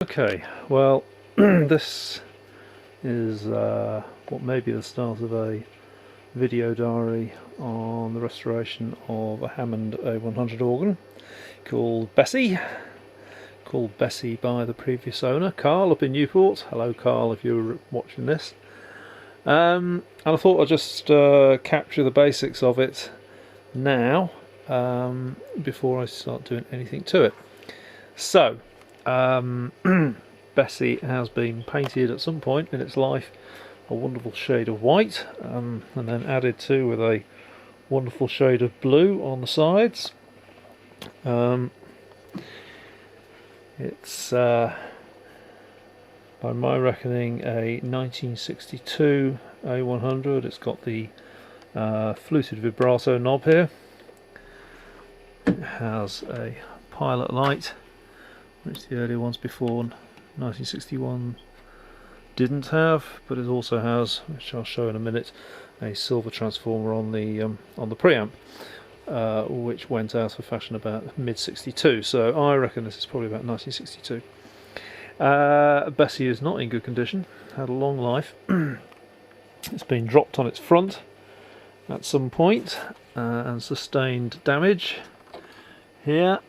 Okay, well, this is what may be the start of a video diary on the restoration of a Hammond A100 organ called Bessie by the previous owner, Carl, up in Newport. Hello Carl, if you're watching this. And I thought I'd just capture the basics of it now before I start doing anything to it. So Bessie has been painted at some point in its life a wonderful shade of white, and then added to with a wonderful shade of blue on the sides. It's by my reckoning a 1962 A100. It's got the fluted vibrato knob here. It has a pilot light, which the earlier ones before 1961 didn't have, but it also has, which I'll show in a minute, a silver transformer on the preamp, which went out of fashion about mid-62. So I reckon this is probably about 1962. Bessie is not in good condition. Had a long life. It's been dropped on its front at some point and sustained damage here.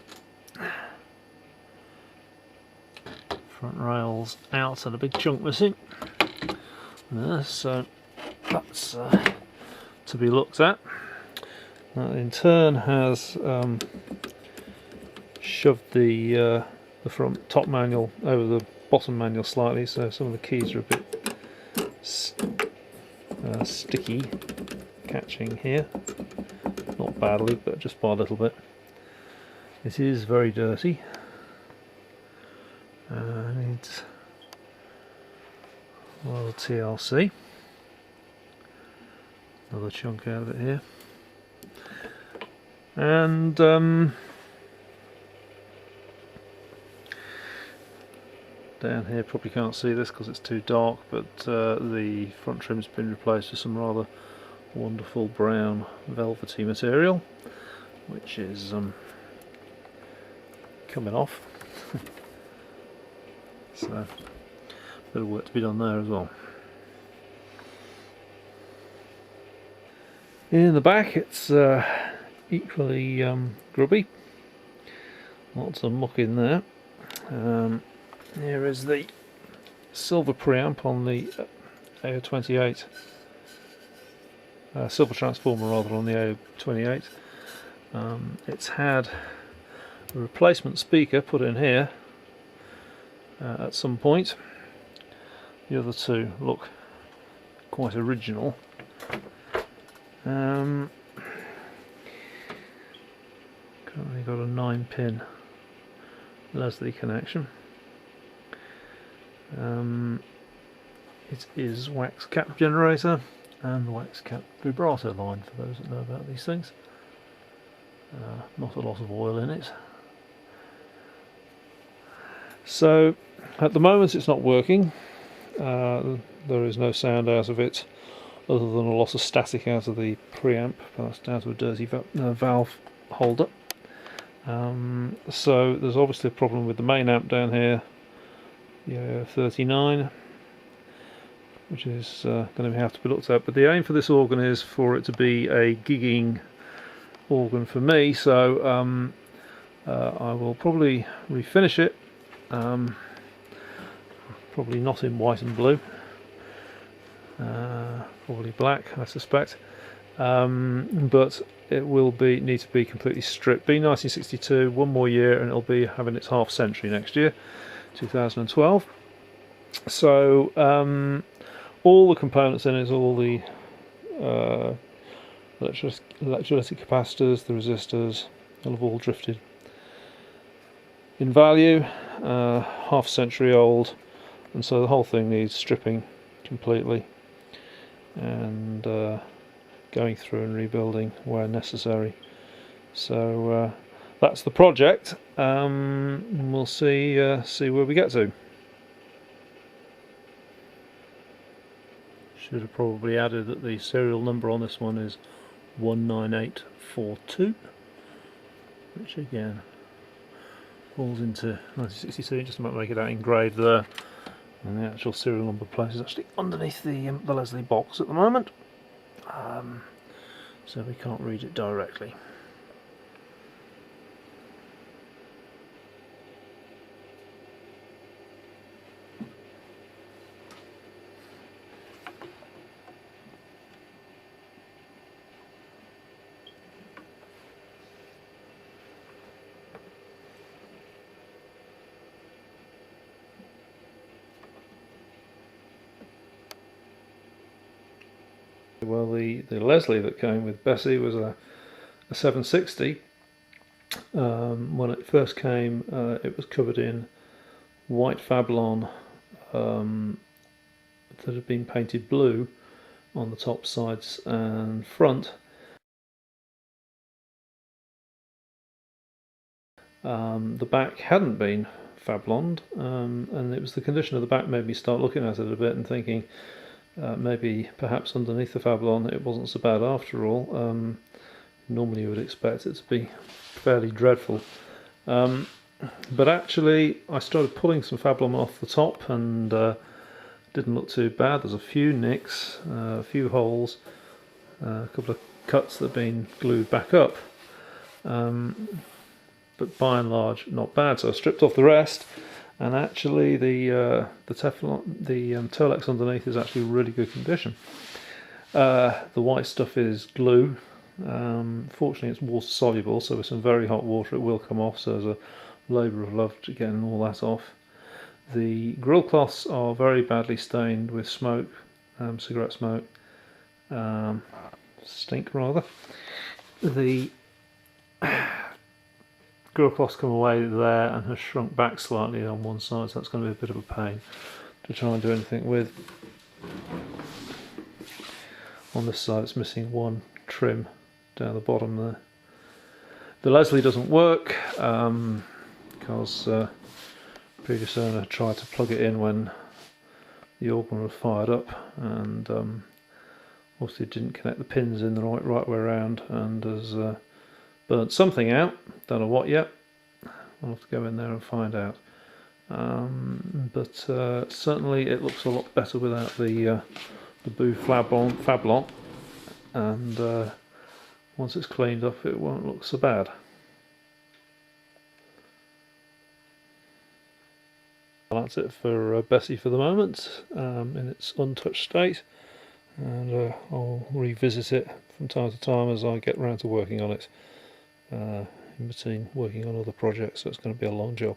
Front rails out and a big chunk missing. So that's to be looked at. That in turn has shoved the front top manual over the bottom manual slightly, so some of the keys are a bit sticky, catching here. Not badly, but just by a little bit. It is very dirty. Needs a lot of TLC. Another chunk out of it here. And down here, probably can't see this because it's too dark, but the front trim's been replaced with some rather wonderful brown velvety material, which is coming off. So a bit of work to be done there as well. In the back it's equally grubby, lots of muck in there. Here is the silver preamp on the A28, silver transformer rather, on the A28. It's had a replacement speaker put in here at some point. The other two look quite original. Currently got a 9-pin Leslie connection. It is wax cap generator and wax cap vibrato line, for those that know about these things. Not a lot of oil in it. So at the moment it's not working. There is no sound out of it other than a lot of static out of the preamp passed down to a dirty valve holder. So there's obviously a problem with the main amp down here, the 39, which is going to have to be looked at. But the aim for this organ is for it to be a gigging organ for me, so I will probably refinish it, probably not in white and blue, probably black I suspect, but it will need to be completely stripped. Be 1962, one more year and it'll be having its half century next year, 2012. So all the components in it, all the electrolytic capacitors, the resistors, they'll have all drifted in value, half century old, and so the whole thing needs stripping completely and going through and rebuilding where necessary. So that's the project. We'll see where we get to. Should have probably added that the serial number on this one is 19842, which again falls into 1962, just about make it out engraved there. And the actual serial number plate is actually underneath the Leslie box at the moment, so we can't read it directly. Well, the Leslie that came with Bessie was a 760. When it first came, it was covered in white Fablon that had been painted blue on the top, sides and front. The back hadn't been Fabloned, and it was the condition of the back made me start looking at it a bit and thinking maybe perhaps underneath the Fablon it wasn't so bad after all. Normally you would expect it to be fairly dreadful, but actually I started pulling some Fablon off the top and didn't look too bad. There's a few nicks, a few holes, a couple of cuts that have been glued back up, but by and large not bad. So I stripped off the rest, and actually the Teflon, the Turlex underneath is actually really good condition. The white stuff is glue. Fortunately it's water soluble, so with some very hot water it will come off, so there's a labour of love to getting all that off. The grill cloths are very badly stained with smoke, cigarette smoke, stink rather. The grill cloths come away there and has shrunk back slightly on one side, so that's going to be a bit of a pain to try and do anything with. On this side it's missing one trim down the bottom there. The Leslie doesn't work because previous owner tried to plug it in when the organ was fired up, and obviously didn't connect the pins in the right way around, and has burnt something out. Don't know what yet. I'll have to go in there and find out. But certainly it looks a lot better without the Boo Fablon, and once it's cleaned up it won't look so bad. That's it for Bessie for the moment, in its untouched state, and I'll revisit it from time to time as I get round to working on it, in between working on other projects, so it's going to be a long job.